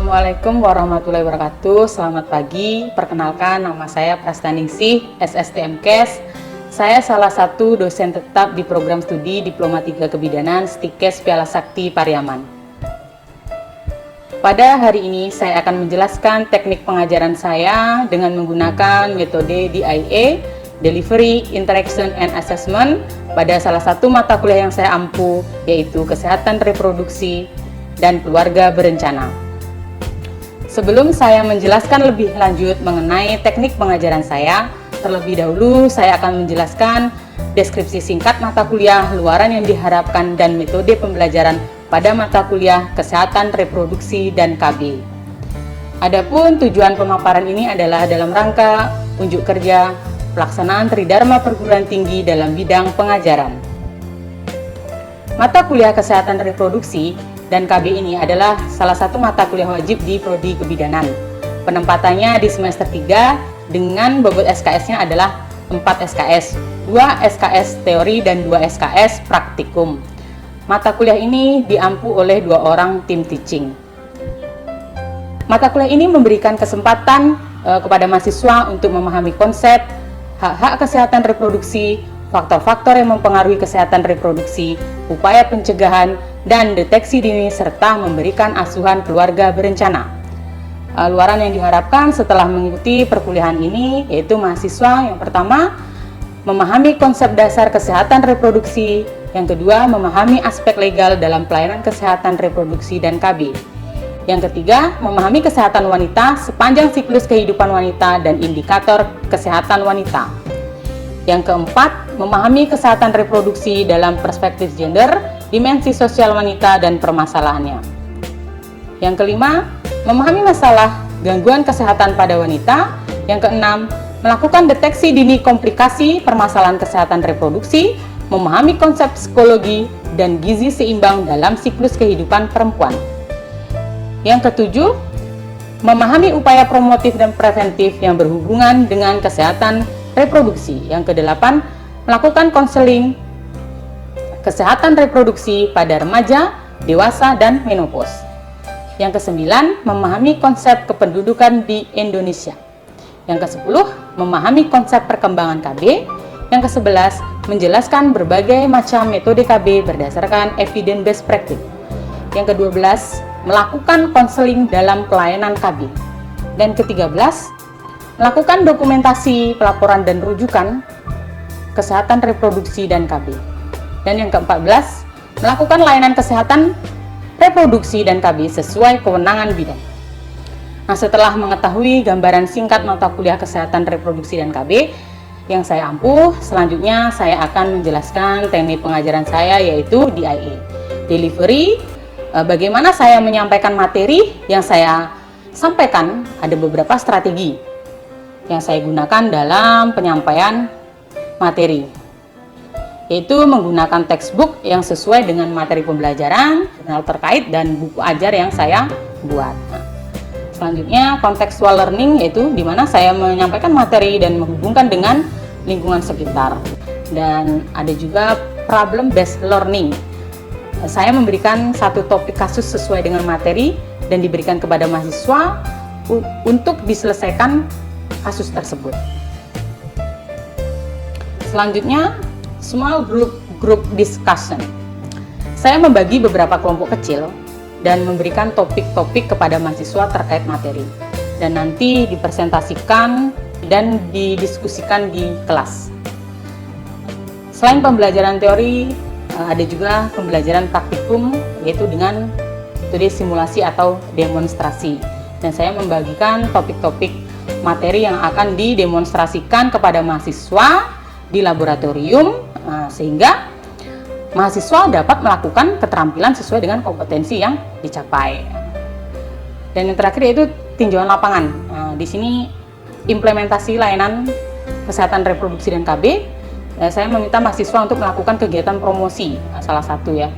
Assalamualaikum warahmatullahi wabarakatuh. Selamat pagi. Perkenalkan, nama saya Prastaningsih, SSTMKes. Saya salah satu dosen tetap di program studi Diploma 3 Kebidanan Stikes Piala Sakti Pariaman. Pada hari ini saya akan menjelaskan teknik pengajaran saya dengan menggunakan metode DIA, Delivery, Interaction, and Assessment pada salah satu mata kuliah yang saya ampu, yaitu Kesehatan Reproduksi dan Keluarga Berencana. Sebelum saya menjelaskan lebih lanjut mengenai teknik pengajaran saya, terlebih dahulu saya akan menjelaskan deskripsi singkat mata kuliah, luaran yang diharapkan, dan metode pembelajaran pada mata kuliah Kesehatan Reproduksi dan KB. Adapun tujuan pemaparan ini adalah dalam rangka unjuk kerja pelaksanaan Tridharma Perguruan Tinggi dalam bidang pengajaran. Mata kuliah Kesehatan Reproduksi dan KB ini adalah salah satu mata kuliah wajib di Prodi Kebidanan. Penempatannya di semester 3 dengan bobot SKS-nya adalah 4 SKS, 2 SKS teori dan 2 SKS praktikum. Mata kuliah ini diampu oleh 2 orang tim teaching. Mata kuliah ini memberikan kesempatan kepada mahasiswa untuk memahami konsep hak-hak kesehatan reproduksi, faktor-faktor yang mempengaruhi kesehatan reproduksi, upaya pencegahan, dan deteksi dini, serta memberikan asuhan keluarga berencana. Luaran yang diharapkan setelah mengikuti perkuliahan ini yaitu mahasiswa yang pertama, memahami konsep dasar kesehatan reproduksi, yang kedua, memahami aspek legal dalam pelayanan kesehatan reproduksi dan KB. Yang ketiga, memahami kesehatan wanita sepanjang siklus kehidupan wanita dan indikator kesehatan wanita. Yang keempat, memahami kesehatan reproduksi dalam perspektif gender, dimensi sosial wanita, dan permasalahannya. Yang kelima, memahami masalah gangguan kesehatan pada wanita. Yang keenam, melakukan deteksi dini komplikasi permasalahan kesehatan reproduksi, memahami konsep psikologi dan gizi seimbang dalam siklus kehidupan perempuan. Yang ketujuh, memahami upaya promotif dan preventif yang berhubungan dengan kesehatan reproduksi. Yang kedelapan, melakukan konseling kesehatan reproduksi pada remaja, dewasa, dan menopause. Yang kesembilan, memahami konsep kependudukan di Indonesia. Yang kesepuluh, memahami konsep perkembangan KB. Yang kesebelas, menjelaskan berbagai macam metode KB berdasarkan evidence-based practice. Yang kedua belas, melakukan konseling dalam pelayanan KB. Dan ke-13, melakukan dokumentasi, pelaporan, dan rujukan kesehatan reproduksi dan KB. Dan yang ke-14, melakukan layanan kesehatan reproduksi dan KB sesuai kewenangan bidang. Nah, setelah mengetahui gambaran singkat mata kuliah kesehatan reproduksi dan KB yang saya ampuh, selanjutnya saya akan menjelaskan teknik pengajaran saya, yaitu DIA, Delivery. Bagaimana saya menyampaikan materi yang saya sampaikan, ada beberapa strategi yang saya gunakan dalam penyampaian materi, yaitu menggunakan textbook yang sesuai dengan materi pembelajaran, jurnal terkait, dan buku ajar yang saya buat. Selanjutnya, contextual learning, yaitu di mana saya menyampaikan materi dan menghubungkan dengan lingkungan sekitar. Dan ada juga problem based learning. Saya memberikan satu topik kasus sesuai dengan materi dan diberikan kepada mahasiswa untuk diselesaikan kasus tersebut. Selanjutnya, small group discussion. Saya membagi beberapa kelompok kecil dan memberikan topik-topik kepada mahasiswa terkait materi, dan nanti dipresentasikan dan didiskusikan di kelas. Selain pembelajaran teori, ada juga pembelajaran praktikum, yaitu dengan metode simulasi atau demonstrasi. Dan saya membagikan topik-topik materi yang akan didemonstrasikan kepada mahasiswa di laboratorium, sehingga mahasiswa dapat melakukan keterampilan sesuai dengan kompetensi yang dicapai. Dan yang terakhir yaitu tinjauan lapangan. Di sini implementasi layanan kesehatan reproduksi dan KB. Saya meminta mahasiswa untuk melakukan kegiatan promosi, salah satu ya,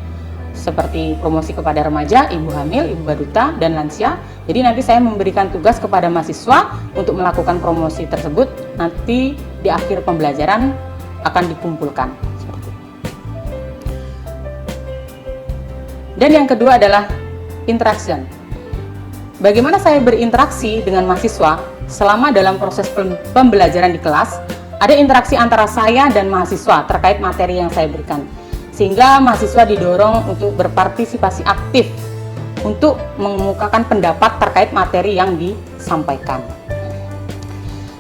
seperti promosi kepada remaja, ibu hamil, ibu baduta, dan lansia. Jadi nanti saya memberikan tugas kepada mahasiswa untuk melakukan promosi tersebut, nanti di akhir pembelajaran akan dikumpulkan. Dan yang kedua adalah interaction. bagaimana saya berinteraksi dengan mahasiswa selama dalam proses pembelajaran di kelas. Ada interaksi antara saya dan mahasiswa terkait materi yang saya berikan, sehingga mahasiswa didorong untuk berpartisipasi aktif untuk mengemukakan pendapat terkait materi yang disampaikan.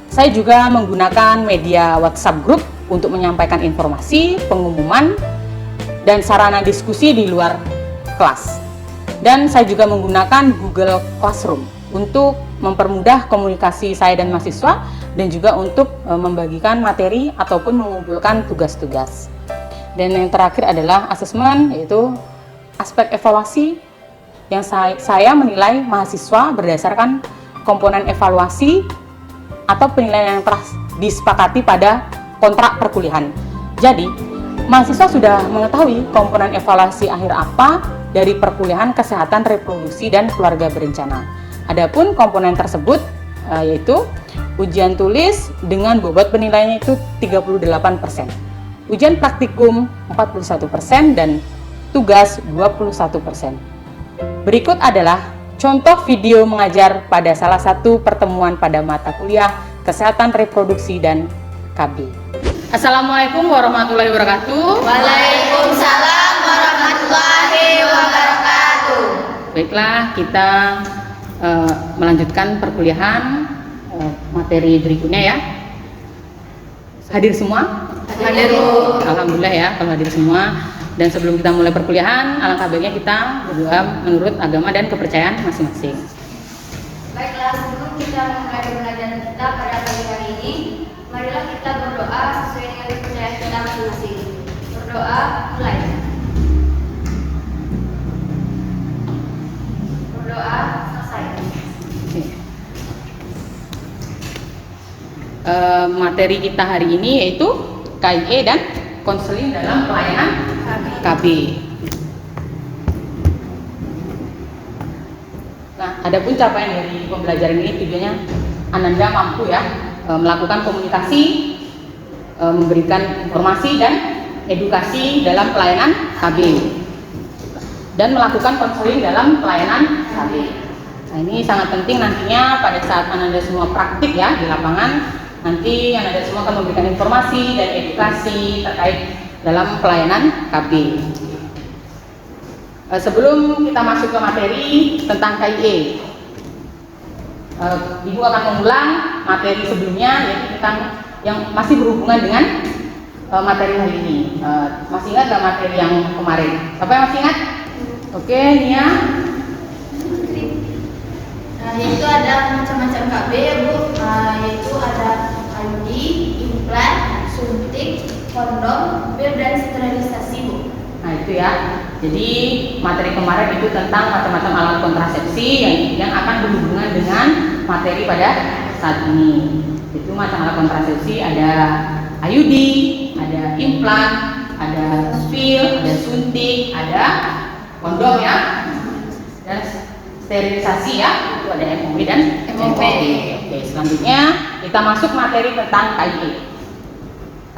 Saya juga menggunakan media WhatsApp Group untuk menyampaikan informasi, pengumuman, dan sarana diskusi di luar kelas. Dan saya juga menggunakan Google Classroom untuk mempermudah komunikasi saya dan mahasiswa, dan juga untuk membagikan materi ataupun mengumpulkan tugas-tugas. Dan yang terakhir adalah asesmen, yaitu aspek evaluasi yang saya menilai mahasiswa berdasarkan komponen evaluasi atau penilaian yang telah disepakati pada kontrak perkuliahan. Jadi, mahasiswa sudah mengetahui komponen evaluasi akhir apa dari perkuliahan kesehatan reproduksi dan keluarga berencana. Adapun komponen tersebut yaitu ujian tulis dengan bobot penilaiannya itu 38%, ujian praktikum 41%, dan tugas 21%. Berikut adalah contoh video mengajar pada salah satu pertemuan pada mata kuliah kesehatan reproduksi dan KB. Assalamualaikum warahmatullahi wabarakatuh. Waalaikumsalam warahmatullahi wabarakatuh. Baiklah, kita melanjutkan perkuliahan materi berikutnya ya. Hadir semua? Hadir, Bu. Alhamdulillah ya kalau hadir semua. Dan sebelum kita mulai perkuliahan, alangkah baiknya kita berdoa menurut agama dan kepercayaan masing-masing. Baiklah, sebelum kita memulai pembelajaran kita pada pagi hari ini, marilah kita berdoa sesuai dengan kepercayaan kita masing-masing. Berdoa, mulai. Berdoa, selesai. Materi kita hari ini yaitu KIE dan konseling dalam pelayanan KB. Nah, adapun capaian dari pembelajaran ini tujuannya Ananda mampu ya melakukan komunikasi, memberikan informasi dan edukasi dalam pelayanan KB, dan melakukan konseling dalam pelayanan KB. Nah, ini sangat penting nantinya pada saat Ananda semua praktik ya di lapangan. Nanti Ananda semua akan memberikan informasi dan edukasi terkait dalam pelayanan KB. Sebelum kita masuk ke materi tentang KIE, Ibu akan mengulang materi sebelumnya, yaitu tentang yang masih berhubungan dengan materi hari ini. Masih ingat nggak materi yang kemarin? Siapa yang masih ingat? Oke, Nia. Yaitu ada macam-macam KB ya, Bu. Yaitu ada IUD, implan, suntik, kondom, pil, dan sterilisasi, Bu. Nah itu ya. Jadi materi kemarin itu tentang macam-macam alat kontrasepsi yang akan berhubungan dengan materi pada saat ini. Itu macam alat kontrasepsi ada IUD, ada implan, ada pil, ada suntik, ada kondom ya, dan sterilisasi ya. Itu ada MOW dan MOP. Oke, selanjutnya kita masuk materi tentang KIE.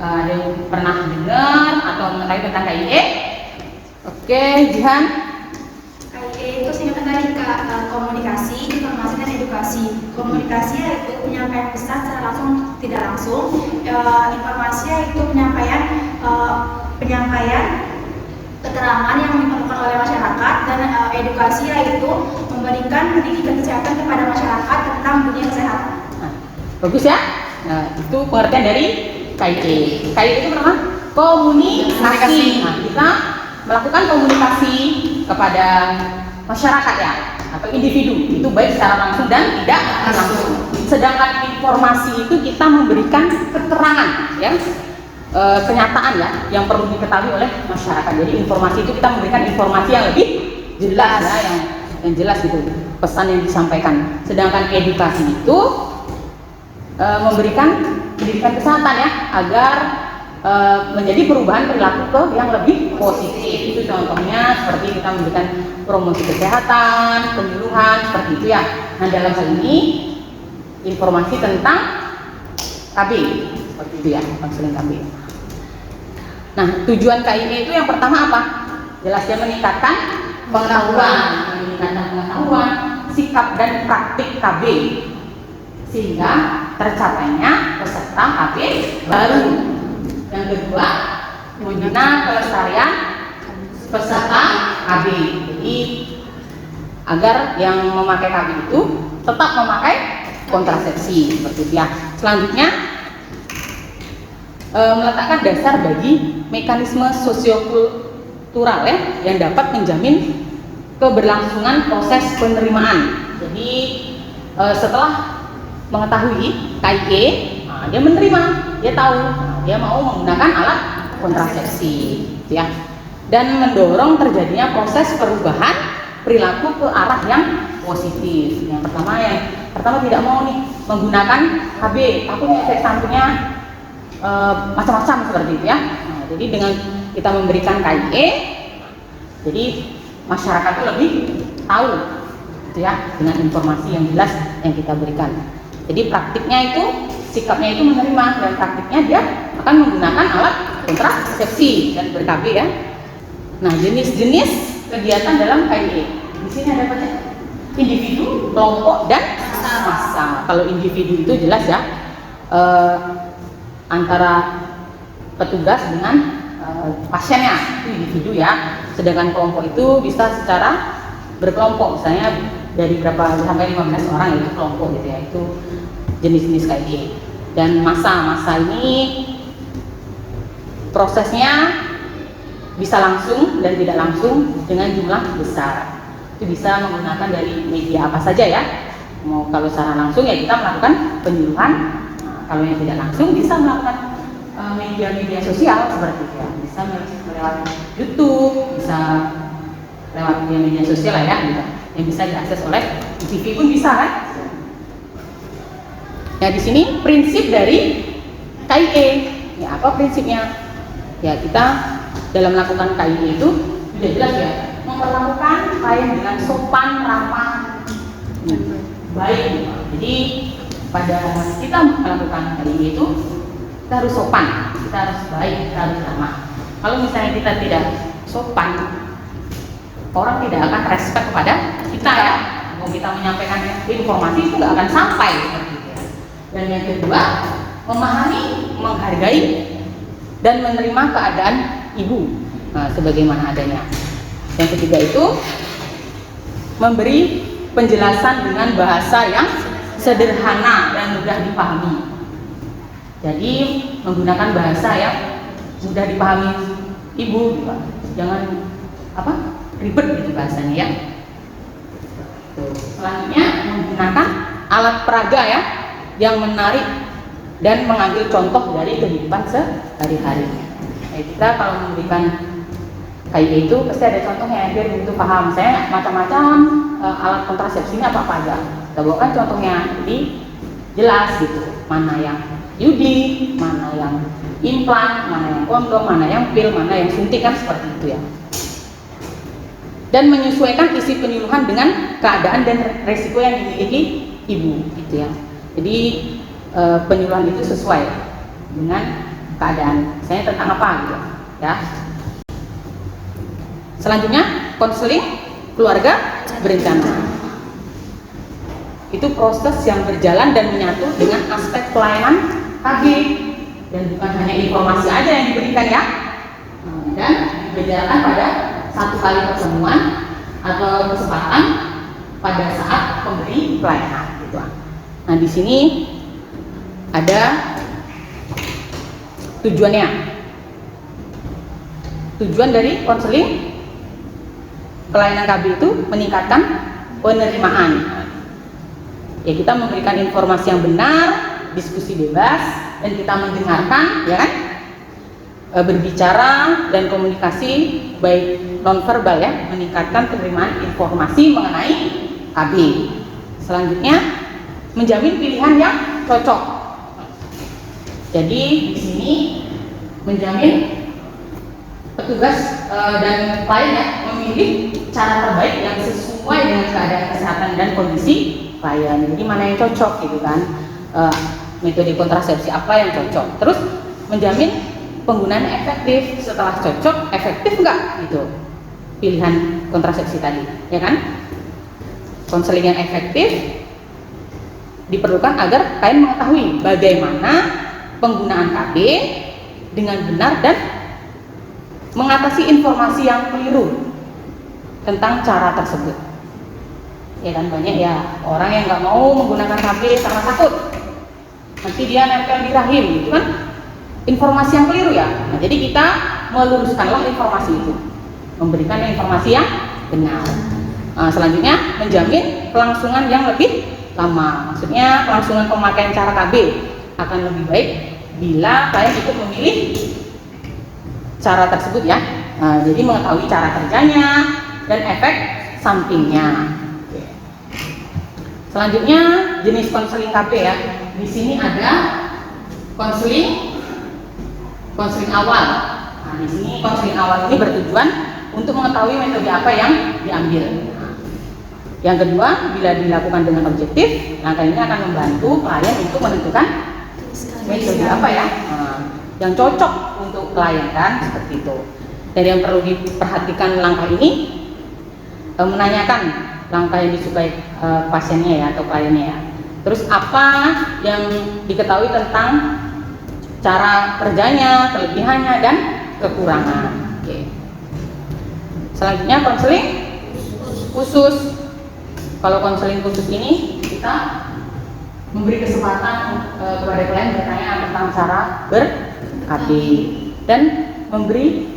Ada yang pernah dengar atau mengetahui tentang KIE? Oke, Jihan. KIE itu singkatan dari komunikasi, informasi, dan edukasi. Komunikasi yaitu penyampaian pesan secara langsung tidak langsung. Informasi yaitu penyampaian keterangan yang diperlukan oleh masyarakat, dan edukasi yaitu memberikan pendidikan kesehatan kepada masyarakat tentang dunia kesehatan. Nah, bagus ya. Nah, itu pengertian dari KIE. KIE itu apa? Komunikasi. Nah, kita melakukan komunikasi kepada masyarakat ya, atau individu, itu baik secara langsung dan tidak langsung. Sedangkan informasi itu kita memberikan keterangan ya, kenyataan ya, yang perlu diketahui oleh masyarakat. Jadi informasi itu kita memberikan informasi yang lebih jelas ya, yang jelas gitu, pesan yang disampaikan. Sedangkan edukasi itu memberikan pendidikan kesehatan ya, agar menjadi perubahan perilaku ke yang lebih positif. Itu contohnya seperti kita memberikan promosi kesehatan, penyuluhan, seperti itu ya. Nah, dalam hal ini informasi tentang KB, seperti itu ya, konseling KB. Nah, tujuan KIE itu yang pertama apa? Jelasnya meningkatkan pengetahuan, sikap dan praktik KB sehingga tercapainya peserta KB baru. Yang kedua, membina kelestarian peserta KB. Jadi agar yang memakai KB itu tetap memakai kontrasepsi seperti itu ya. Selanjutnya meletakkan dasar bagi mekanisme sosiokultural ya yang dapat menjamin keberlangsungan proses penerimaan. Jadi setelah mengetahui KIE, dia menerima, dia tahu, dia mau menggunakan alat kontrasepsi, ya, dan mendorong terjadinya proses perubahan perilaku ke arah yang positif. Yang pertama tidak mau nih menggunakan KB, takutnya efek sampingnya macam-macam seperti itu ya. Nah, jadi dengan kita memberikan KIE, jadi masyarakat itu lebih tahu, gitu ya, dengan informasi yang jelas yang kita berikan. Jadi praktiknya itu, sikapnya itu menerima, dan praktiknya dia akan menggunakan alat kontrasepsi dan ber-KB ya. Nah, jenis-jenis kegiatan dalam KIE. Di sini ada apa? Individu, kelompok, dan massa. Kalau individu itu jelas ya, antara petugas dengan pasiennya, itu individu ya. Sedangkan kelompok itu bisa secara berkelompok, misalnya dari berapa sampai 15 orang itu kelompok gitu ya. Itu jenis-jenis KIE. Dan massa ini prosesnya bisa langsung dan tidak langsung dengan jumlah besar. Itu bisa menggunakan dari media apa saja ya. Mau kalau secara langsung ya kita melakukan penyuluhan. Nah, kalau yang tidak langsung bisa melakukan media-media sosial seperti itu ya. Bisa lewat YouTube, bisa lewat media sosial lah ya, gitu, yang bisa diakses oleh TV pun bisa kan. Nah, di sini prinsip dari KIE. Ya, apa prinsipnya? Ya, kita dalam melakukan KIE itu sudah jelas ya, memperlakukan klien dengan sopan, ramah, baik. Jadi pada kita melakukan KIE itu kita harus sopan, kita harus baik, kita harus ramah. Kalau misalnya kita tidak sopan, orang tidak akan respect kepada kita ya. Kalau kita menyampaikan informasi itu nggak akan sampai seperti itu. Dan yang kedua, memahami, menghargai, dan menerima keadaan ibu sebagaimana adanya. Yang ketiga itu memberi penjelasan dengan bahasa yang sederhana dan mudah dipahami. Jadi menggunakan bahasa yang mudah dipahami ibu, jangan ribet gitu bahasanya ya. Selanjutnya menggunakan alat peraga ya yang menarik dan mengambil contoh dari kehidupan sehari-hari. Kita kalau memberikan KIE itu pasti ada contohnya biar begitu paham. Saya macam-macam alat kontrasepsi ini apa aja. Kita bawakan contohnya, jadi jelas gitu. Mana yang IUD, mana yang implan, mana yang kondom, mana yang pil, mana yang suntik, kan seperti itu ya. Dan menyesuaikan isi penyuluhan dengan keadaan dan resiko yang dimiliki ibu, gitu ya. Jadi penyuluhan itu sesuai dengan keadaan. Misalnya tentang apa gitu, ya. Selanjutnya konseling keluarga berencana. Itu proses yang berjalan dan menyatu dengan aspek pelayanan KB, dan bukan hanya informasi aja yang diberikan ya. Dan diberjalankan pada satu kali pertemuan atau kesempatan pada saat pemberi pelayanan gitu. Nah, di sini ada tujuannya. Tujuan dari konseling pelayanan KB itu meningkatkan penerimaan. Ya, kita memberikan informasi yang benar, diskusi bebas, dan kita mendengarkan, ya kan? Berbicara dan komunikasi baik nonverbal ya, meningkatkan penerimaan informasi mengenai KB. Selanjutnya menjamin pilihan yang cocok. Jadi di sini menjamin petugas dan klien ya memilih cara terbaik yang sesuai dengan keadaan kesehatan dan kondisi klien. Jadi mana yang cocok gitu kan, metode kontrasepsi apa yang cocok. Terus menjamin penggunaan efektif. Setelah cocok, efektif enggak gitu pilihan kontrasepsi tadi, ya kan? Konseling yang efektif diperlukan agar klien mengetahui bagaimana penggunaan KB dengan benar dan mengatasi informasi yang keliru tentang cara tersebut. Ya kan, banyak ya orang yang nggak mau menggunakan KB karena takut nanti dia nempel di rahim, gitu kan, informasi yang keliru ya. Nah, jadi kita meluruskanlah informasi itu, memberikan informasi yang benar. Nah, selanjutnya menjamin kelangsungan yang lebih lama. Maksudnya kelangsungan pemakaian cara KB akan lebih baik bila klien ikut memilih cara tersebut ya. Nah, jadi mengetahui cara kerjanya dan efek sampingnya. Selanjutnya jenis konseling KB ya. Di sini ada konseling awal. Nah, di sini konseling awal ini bertujuan untuk mengetahui metode apa yang diambil. Yang kedua, bila dilakukan dengan objektif, langkah ini akan membantu klien untuk menentukan metode apa ya yang cocok untuk klien kan, seperti itu. Dan yang perlu diperhatikan langkah ini, menanyakan langkah yang disukai pasiennya ya atau kliennya ya. Terus apa yang diketahui tentang cara kerjanya, kelebihannya dan kekurangan. Oke. Selanjutnya konseling khusus. Kalau konseling khusus ini kita memberi kesempatan kepada klien bertanya tentang cara ber-KB dan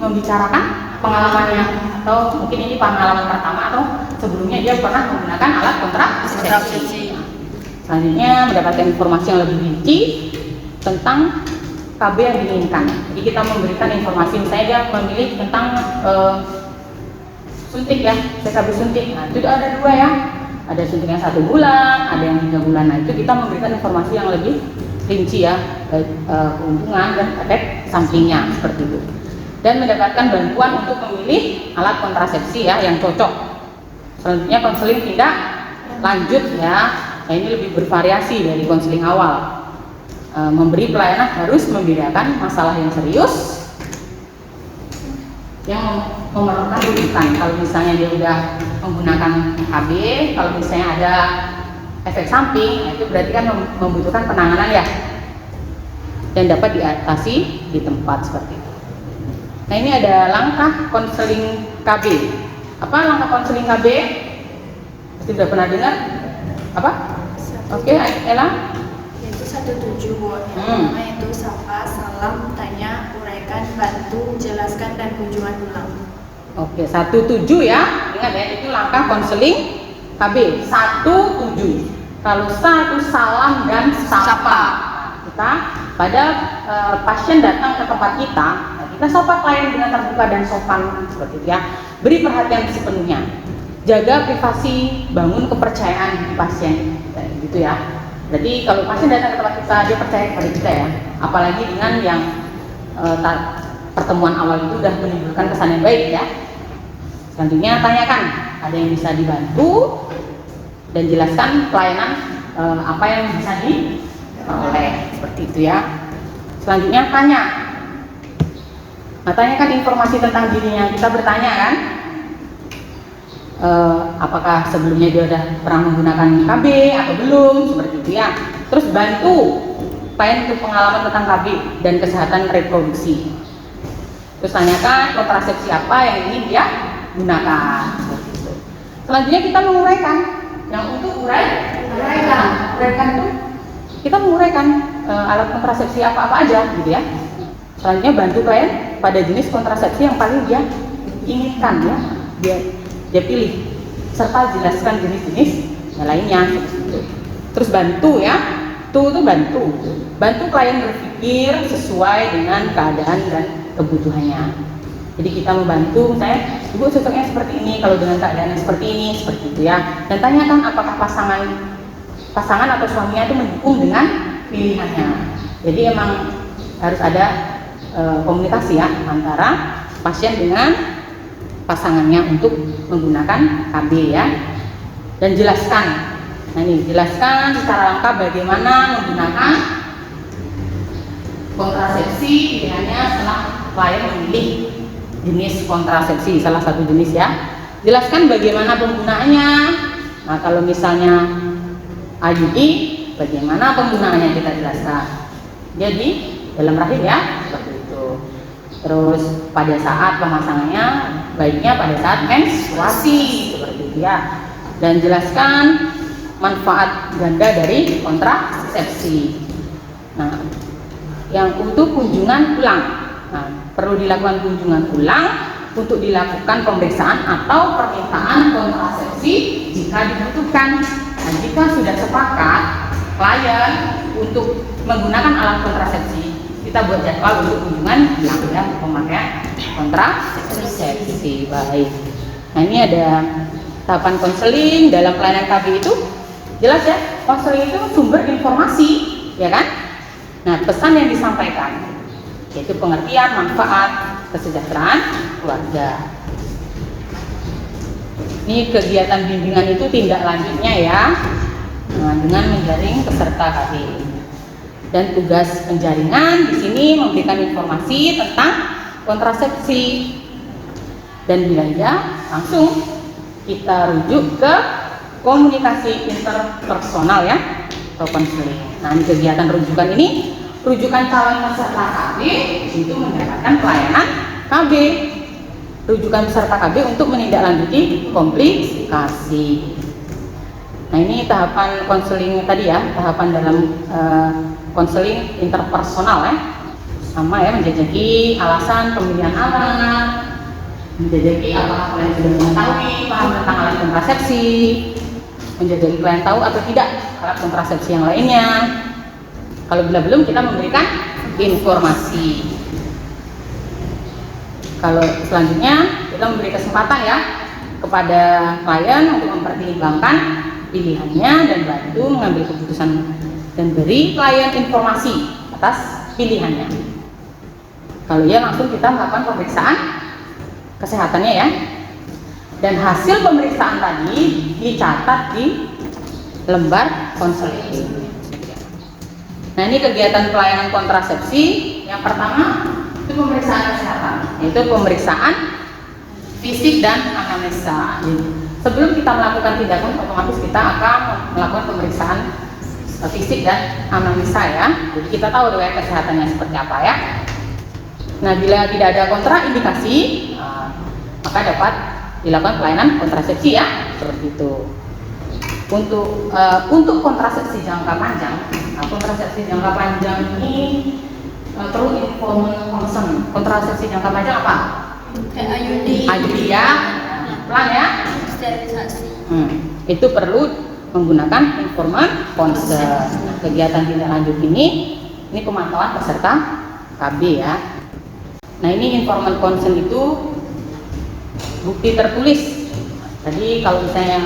membicarakan pengalamannya, atau mungkin ini pengalaman pertama atau sebelumnya dia pernah menggunakan alat kontrasepsi. Selanjutnya mendapatkan informasi yang lebih rinci tentang KB yang diinginkan. Jadi kita memberikan informasi, misalnya dia memilih tentang suntik ya, KB suntik. Nah, itu ada dua ya. Ada suntik yang 1 bulan, ada yang 3 bulan. Nah, itu kita memberikan informasi yang lebih rinci ya, keuntungan dan efek sampingnya seperti itu. Dan mendapatkan bantuan untuk memilih alat kontrasepsi ya yang cocok. Selanjutnya konseling tindak lanjut ya. Nah, ini lebih bervariasi dari konseling awal. Memberi pelayanan harus membedakan masalah yang serius yang memerlukan rujukan. Kalau misalnya dia udah menggunakan KB, kalau misalnya ada efek samping, nah itu berarti kan membutuhkan penanganan ya, dan dapat diatasi di tempat seperti itu. Nah, ini ada langkah konseling KB. Apa langkah konseling KB? Pasti sudah pernah dengar? Apa? Oke, Ella? Yaitu 17 Bu. Yang pertama itu sapa, salam, tanya, uraikan, bantu, jelaskan, dan kunjungan ulang. Oke, 17 ya. Ingat ya, itu langkah konseling KB. 17. Kalau 1 salam dan sapa. Kita pada pasien datang ke tempat kita sapa klien dengan terbuka dan sopan seperti itu ya. Beri perhatian sepenuhnya. Jaga privasi, bangun kepercayaan di pasien, gitu ya. Jadi kalau pasien datang ke tempat kita, dia percaya kepada kita ya. Apalagi dengan yang pertemuan awal itu sudah menimbulkan kesan yang baik ya. Selanjutnya tanyakan, ada yang bisa dibantu dan jelaskan pelayanan apa yang bisa diperoleh seperti itu ya. Selanjutnya tanya. Nah, tanyakan informasi tentang dirinya. Kita bertanya kan, apakah sebelumnya dia sudah pernah menggunakan KB atau belum, seperti itu ya. Terus bantu klien untuk pengalaman tentang KB dan kesehatan reproduksi. Terus tanyakan kontrasepsi apa yang ingin dia gunakan. Selanjutnya kita menguraikan. Yang untuk uraikan itu kita menguraikan alat kontrasepsi apa aja gitu ya. Selanjutnya bantu klien pada jenis kontrasepsi yang paling dia inginkan ya, dia pilih, serta jelaskan jenis-jenis yang lainnya. Terus bantu ya, itu bantu klien berpikir sesuai dengan keadaan dan kebutuhannya. Jadi kita membantu, misalnya ibu cocoknya seperti ini, kalau dengan keadaan yang seperti ini, seperti itu ya. Dan tanyakan apakah pasangan atau suaminya itu mendukung dengan pilihannya. Jadi emang harus ada komunikasi ya antara pasien dengan pasangannya untuk menggunakan KB ya. Dan jelaskan. Nah ini jelaskan secara lengkap bagaimana menggunakan kontrasepsi pilihannya setelah klien memilih jenis kontrasepsi, salah satu jenis ya. Jelaskan bagaimana penggunaannya, Nah, kalau misalnya IUD, bagaimana penggunaannya kita jelaskan. Jadi dalam rahim ya, seperti itu. Terus pada saat pemasangannya, baiknya pada saat menstruasi, seperti itu ya. Dan jelaskan manfaat ganda dari kontrasepsi. Nah, yang untuk kunjungan ulang. Nah, perlu dilakukan kunjungan ulang untuk dilakukan pemeriksaan atau permintaan kontrasepsi jika dibutuhkan. Nah, jika sudah sepakat klien untuk menggunakan alat kontrasepsi, kita buat jadwal untuk kunjungan ulang ya, pemakaian kontrasepsi. Baik. Nah, ini ada tahapan konseling dalam pelayanan KB itu jelas ya. Konseling itu sumber informasi, ya kan? Nah, pesan yang disampaikan yaitu pengertian manfaat kesejahteraan keluarga. Ini kegiatan bimbingan itu tindak lanjutnya ya, dengan menjaring peserta KB. Dan tugas penjaringan di sini memberikan informasi tentang kontrasepsi. Dan bila ya, langsung kita rujuk ke komunikasi interpersonal ya, atau konseling. Nah, di kegiatan rujukan ini, rujukan calon peserta KB itu mendapatkan pelayanan KB. Rujukan peserta KB untuk menindaklanjuti komplikasi. Nah, ini tahapan konseling tadi ya, tahapan dalam konseling interpersonal ya. Sama ya, menjajaki alasan pemilihan alat, menjajaki apakah klien sudah mengetahui paham tentang alat kontrasepsi, menjajaki klien tahu atau tidak alat kontrasepsi yang lainnya. Kalau bila belum, kita memberikan informasi. Kalau selanjutnya kita memberi kesempatan ya kepada klien untuk mempertimbangkan pilihannya dan bantu mengambil keputusan dan beri klien informasi atas pilihannya. Kalau ya, langsung kita melakukan pemeriksaan kesehatannya ya. Dan hasil pemeriksaan tadi dicatat di lembar konseling. Nah, ini kegiatan pelayanan kontrasepsi. Yang pertama itu pemeriksaan kesehatan, yaitu pemeriksaan fisik dan anamnesa. Sebelum kita melakukan tindakan, otomatis kita akan melakukan pemeriksaan fisik dan anamnesa ya. Jadi kita tahu riwayat kesehatannya seperti apa ya. Nah, bila tidak ada kontraindikasi, maka dapat dilakukan pelayanan kontrasepsi ya, seperti itu. Untuk kontrasepsi jangka panjang, kontrasepsi jangka panjang ini perlu informan concern. Kontrasepsi jangka panjang apa? IUD ya, pelan ya. Sterilisasi. Itu perlu menggunakan informan concern. Kegiatan tindak lanjut ini pemantauan peserta KB ya. Nah, ini informan concern itu bukti tertulis. Tadi kalau misalnya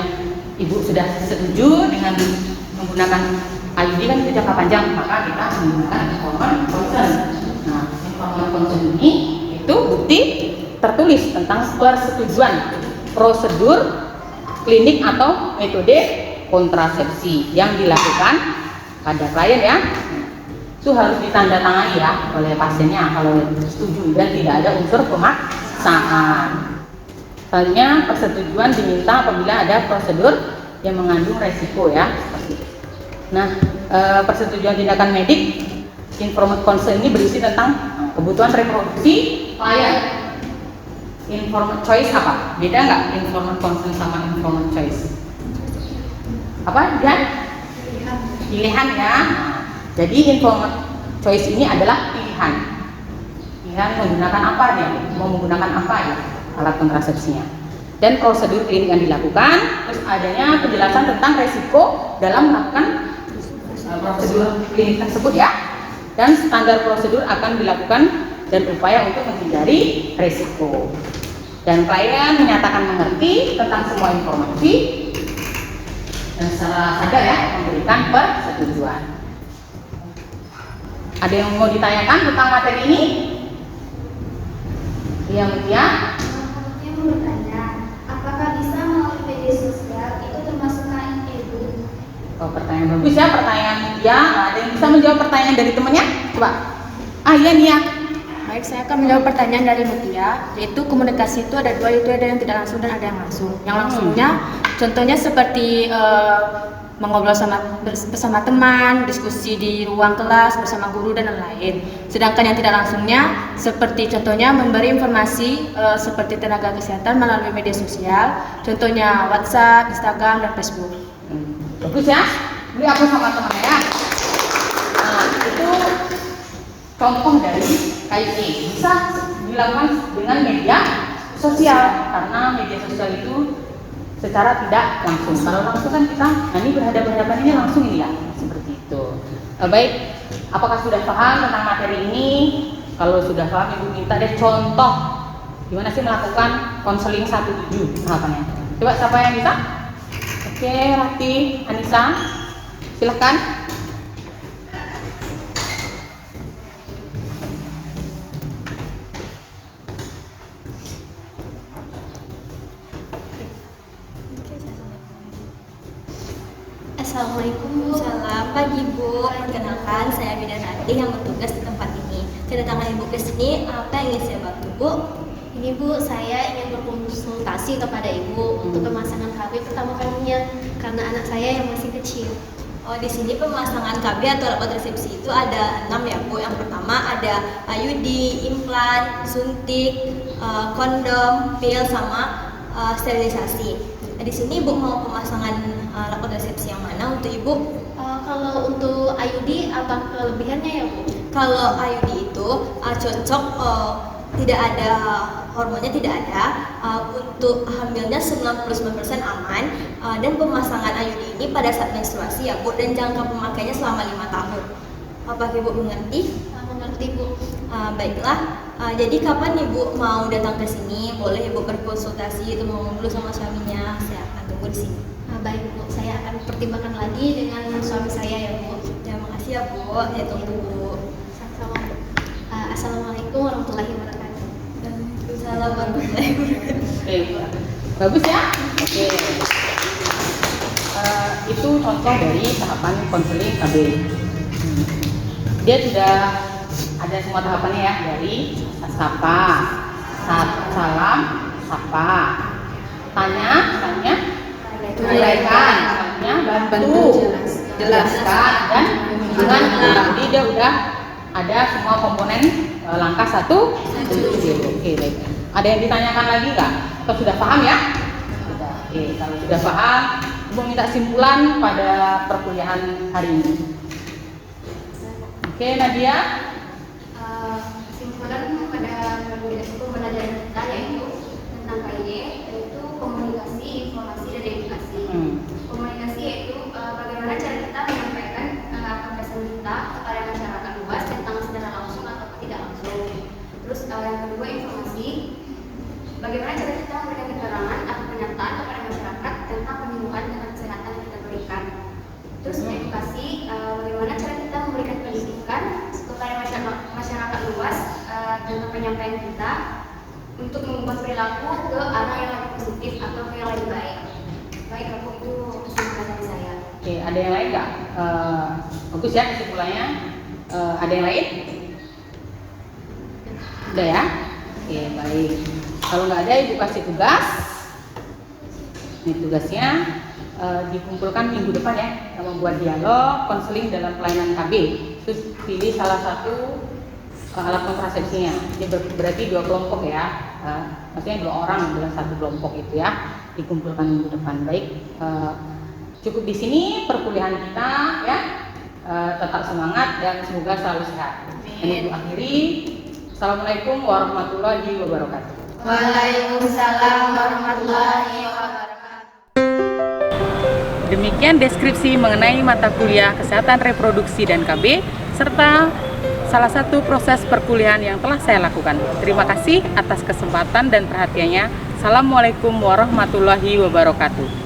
ibu sudah setuju dengan menggunakan IUD kan itu jangka panjang, maka kita menggunakan informan concern. Nah, informan concern ini itu bukti tertulis tentang persetujuan prosedur klinik atau metode kontrasepsi yang dilakukan pada klien ya. Itu harus ditandatangani ya oleh pasiennya kalau setuju dan tidak ada unsur pemaksaan. Selanjutnya, persetujuan diminta apabila ada prosedur yang mengandung resiko ya. Nah, persetujuan tindakan medik informed consent ini berisi tentang kebutuhan reproduksi klien. Informed choice apa? Beda nggak informed consent sama informed choice? Apa dia? Pilihan ya. Jadi informed choice ini adalah pilihan. Pilihan menggunakan apa dia? Mau menggunakan apa ya alat kontrasepsinya? Dan prosedur klinik yang dilakukan, terus adanya penjelasan tentang resiko dalam melakukan prosedur klinik tersebut ya. Dan standar prosedur akan dilakukan dan upaya untuk menghindari resiko. Dan klien menyatakan mengerti tentang semua informasi dan secara sadar ya memberikan persetujuan. Ada yang mau ditanyakan tentang materi ini? Iya, Mutia? Saya mau bertanya, apakah bisa melalui media sosial itu termasuk e-book? Oh, pertanyaan bagus ya, pertanyaan Mutia. Ada yang bisa menjawab pertanyaan dari temannya? Coba. Iya Nia. Baik, saya akan menjawab pertanyaan dari Mutia, yaitu komunikasi itu ada dua, yaitu ada yang tidak langsung dan ada yang langsung. Yang langsungnya Contohnya seperti mengobrol bersama teman, diskusi di ruang kelas bersama guru dan lain-lain. Sedangkan yang tidak langsungnya seperti contohnya memberi informasi seperti tenaga kesehatan melalui media sosial, contohnya WhatsApp, Instagram, dan Facebook. Bagus ya, beli apa sama temannya ya. Nah, itu contoh dari KIP bisa dilakukan dengan media sosial, karena media sosial itu secara tidak langsung. Kalau langsung kan kita, ini berhadapan-hadapan ini langsung ini ya, seperti itu. Baik, apakah sudah paham tentang materi ini? Kalau sudah paham, Ibu minta deh contoh gimana sih melakukan konseling 17 tahapannya. Coba siapa yang bisa? Oke, Rati, Anissa, silahkan. Assalamualaikum, salam pagi Bu. Perkenalkan, saya Bidan Rati yang bertugas di tempat ini. Kedatangan Ibu ke sini, apa yang ingin saya bantu Bu? Ini Bu, saya ingin berkonsultasi kepada Ibu untuk pemasangan KB pertama kalinya karena anak saya yang masih kecil. Oh, di sini pemasangan KB atau alat kontrasepsi itu ada 6 ya Bu. Yang pertama ada IUD, implan, suntik, kondom, pil, sama sterilisasi. Nah, di sini Ibu mau pemasangan alat kontrasepsi yang mana untuk Ibu? Kalau untuk IUD apa kelebihannya ya Bu? Kalau IUD itu cocok, tidak ada hormonnya, tidak ada, untuk hamilnya 99% aman, dan pemasangan IUD ini pada saat menstruasi ya Bu, dan jangka pemakainya selama 5 tahun. Apakah Ibu mengerti? Mengerti Bu. Baiklah, jadi kapan Ibu mau datang ke sini? Boleh Ibu berkonsultasi itu mau ngobrol sama suaminya, saya akan tunggu di sini. Baik Bu, saya akan pertimbangkan lagi dengan suami saya ya Bu. Terima kasih ya Bu, saya tunggu Bu. Sama-sama. Assalamualaikum warahmatullahi wabarakatuh. Waalaikumsalam warahmatullahi wabarakatuh. Oke, bagus ya. Oke. Itu contoh dari tahapan konseling KB. Dia sudah ada semua tahapannya ya, dari sapa, salam, sapa, tanya, uraikan, bantu, jelaskan, dan kunjungan. Jadi dia udah ada semua komponen langkah 1. Oke, baik. Ada yang ditanyakan lagi nggak? Atau sudah paham ya? Sudah. Oke, kalau sudah paham, Ibu minta simpulan pada perkuliahan hari ini. Oke, Nadia. Kesimpulan pada pembelajaran kita yaitu tentang KID, yaitu komunikasi, informasi, dan edukasi. Komunikasi yaitu bagaimana cara kita menyampaikan pesan kita kepada masyarakat luas tentang secara langsung atau tidak langsung. Terus yang kedua, informasi, bagaimana cara kita memberikan keterangan atau pernyataan kepada masyarakat tentang penyuluhan dan kesehatan yang kita berikan. Terus edukasi, bagaimana cara kita memberikan pendidikan kepada masyarakat luas tentang penyampaian kita untuk mengubah perilaku ke arah yang lebih positif atau ke yang lebih baik. Baik, aku itu kesimpulan dari saya. Oke, ada yang lain nggak? Bagus ya kesimpulannya. Ada yang lain? Udah ya? Oke, baik. Kalau nggak ada, Ibu kasih tugas. Ini tugasnya dikumpulkan minggu depan ya, yang membuat dialog konseling dalam pelayanan KB. Terus pilih salah satu alat kontrasepsinya. Ini berarti 2 kelompok ya, maksudnya 2 orang dalam 1 kelompok itu ya, dikumpulkan minggu depan. Baik, cukup di sini perkuliahan kita ya. Tetap semangat dan semoga selalu sehat. Ini Ibu akhiri. Assalamualaikum warahmatullahi wabarakatuh. Waalaikumsalam warahmatullahi wabarakatuh. Demikian deskripsi mengenai mata kuliah Kesehatan Reproduksi dan KB serta salah satu proses perkuliahan yang telah saya lakukan. Terima kasih atas kesempatan dan perhatiannya. Assalamualaikum warahmatullahi wabarakatuh.